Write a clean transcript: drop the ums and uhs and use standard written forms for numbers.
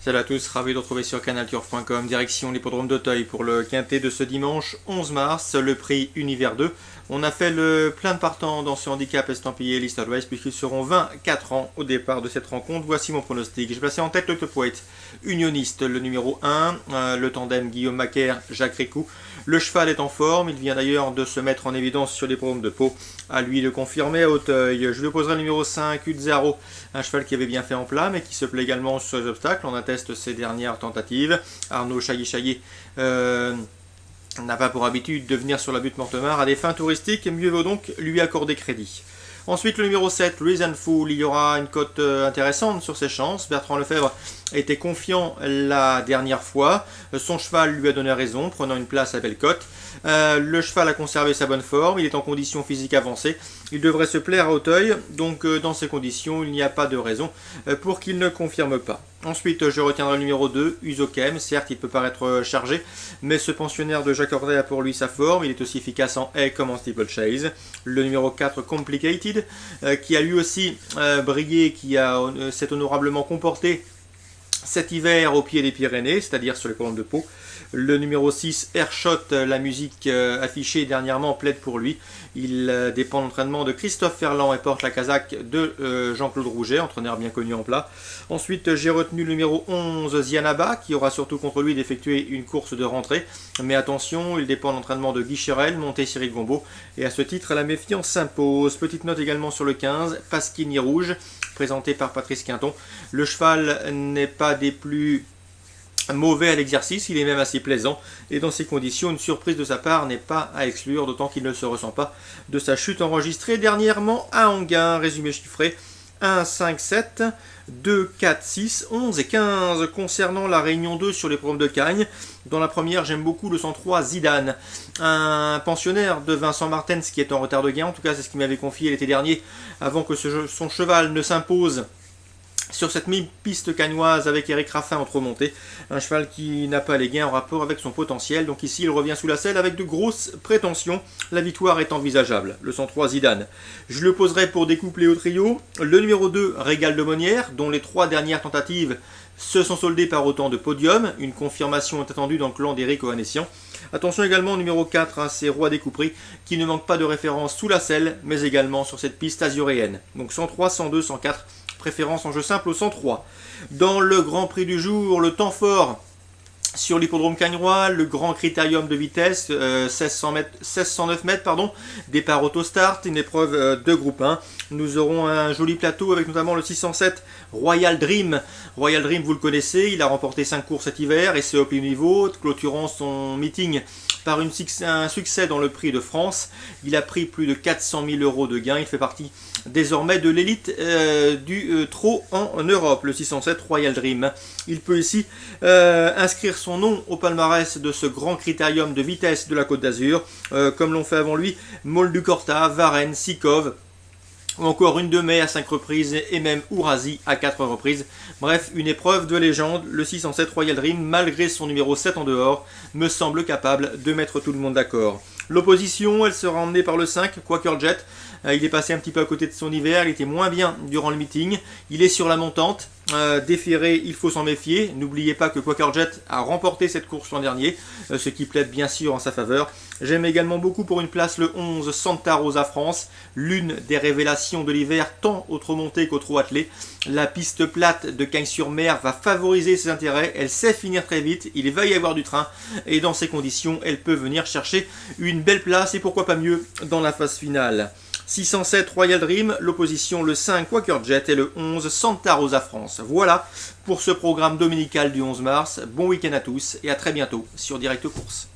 Salut à tous, ravi de vous retrouver sur canalturf.com, direction l'hippodrome d'Auteuil pour le quintet de ce dimanche 11 mars, le prix Univers 2. On a fait le plein de partants dans ce handicap estampillé Listed Race puisqu'ils seront 24 ans au départ de cette rencontre. Voici mon pronostic. J'ai placé en tête le top weight unioniste, le numéro 1, le tandem Guillaume Macaire, Jacques Ricou. Le cheval est en forme, il vient d'ailleurs de se mettre en évidence sur l'hippodrome de Pau. À lui de confirmer à Auteuil. Je lui opposerai le numéro 5, Udzaro, un cheval qui avait bien fait en plat mais qui se plaît également sur les obstacles. On atteste ses dernières tentatives. Arnaud Chailly n'a pas pour habitude de venir sur la butte Mortemart à des fins touristiques, mieux vaut donc lui accorder crédit. Ensuite, le numéro 7, Reason Fool, il y aura une cote intéressante sur ses chances. Bertrand Lefebvre était confiant la dernière fois. Son cheval lui a donné raison, prenant une place à belle cote. Le cheval a conservé sa bonne forme, il est en condition physique avancée. Il devrait se plaire à Auteuil, donc dans ces conditions, il n'y a pas de raison pour qu'il ne confirme pas. Ensuite, je retiendrai le numéro 2, Uzokem. Certes, il peut paraître chargé, mais ce pensionnaire de Jacques Ordet a pour lui sa forme. Il est aussi efficace en haie comme en steeplechase. Le numéro 4, Complicated, qui a lui aussi brillé, qui s'est honorablement comporté cet hiver au pied des Pyrénées, c'est-à-dire sur les colonnes de Pau. Le numéro 6, Airshot, la musique affichée dernièrement plaide pour lui. Il dépend de l'entraînement de Christophe Ferland et porte la casaque de Jean-Claude Rouget, entraîneur bien connu en plat. Ensuite, j'ai retenu le numéro 11, Zianaba, qui aura surtout contre lui d'effectuer une course de rentrée. Mais attention, il dépend de l'entraînement de Guy Cherel, monté Cyril Gombeau. Et à ce titre, la méfiance s'impose. Petite note également sur le 15, Pasquini Rouge, présenté par Patrice Quinton. Le cheval n'est pas des plus mauvais à l'exercice, il est même assez plaisant et dans ces conditions une surprise de sa part n'est pas à exclure, d'autant qu'il ne se ressent pas de sa chute enregistrée dernièrement à Anguin. Résumé chiffré 1, 5, 7, 2, 4, 6, 11 et 15. Concernant la réunion 2 sur les programmes de Cagnes, dans la première j'aime beaucoup le 103 Zidane, un pensionnaire de Vincent Martens qui est en retard de gain, en tout cas c'est ce qu'il m'avait confié l'été dernier avant que son cheval ne s'impose sur cette mi-piste cagnoise avec Eric Raffin en trop montée, un cheval qui n'a pas les gains en rapport avec son potentiel, donc ici il revient sous la selle avec de grosses prétentions, la victoire est envisageable, le 103 Zidane. Je le poserai pour découpler au trio, le numéro 2 Régal de Monnière, dont les 3 dernières tentatives se sont soldées par autant de podiums, une confirmation est attendue dans le clan d'Éric Ohanessian. Attention également au numéro 4, c'est Roi des Couperies, qui ne manque pas de référence sous la selle, mais également sur cette piste azuréenne, donc 103, 102, 104, préférence en jeu simple au 103. Dans le Grand Prix du jour, le temps fort sur l'hippodrome cagnois, le grand critérium de vitesse, 1609 mètres, départ auto-start, une épreuve de groupe 1. Nous aurons un joli plateau avec notamment le 607 Royal Dream. Royal Dream, vous le connaissez, il a remporté 5 courses cet hiver et c'est au plus niveau, clôturant son meeting par un succès dans le prix de France. Il a pris plus de 400 000 € de gains, il fait partie désormais de l'élite du trot en Europe, le 607 Royal Dream. Il peut ici inscrire son nom au palmarès de ce grand critérium de vitesse de la Côte d'Azur, comme l'ont fait avant lui Molducorta, Varennes, Sikov, ou encore une de mai à 5 reprises et même Ourasi à 4 reprises. Bref, une épreuve de légende, le 607 Royal Dream, malgré son numéro 7 en dehors, me semble capable de mettre tout le monde d'accord. L'opposition, elle sera emmenée par le 5, Quaker Jet. Il est passé un petit peu à côté de son hiver, il était moins bien durant le meeting. Il est sur la montante, déféré, il faut s'en méfier. N'oubliez pas que Quaker Jet a remporté cette course l'an dernier, ce qui plaide bien sûr en sa faveur. J'aime également beaucoup pour une place le 11 Santa Rosa France, l'une des révélations de l'hiver tant au trot monté qu'au trot attelé. La piste plate de Cagnes-sur-Mer va favoriser ses intérêts, elle sait finir très vite, il va y avoir du train et dans ces conditions, elle peut venir chercher une belle place et pourquoi pas mieux dans la phase finale. 607 Royal Dream, l'opposition le 5 Quaker Jet et le 11 Santa Rosa France. Voilà pour ce programme dominical du 11 mars. Bon week-end à tous et à très bientôt sur Direct Course.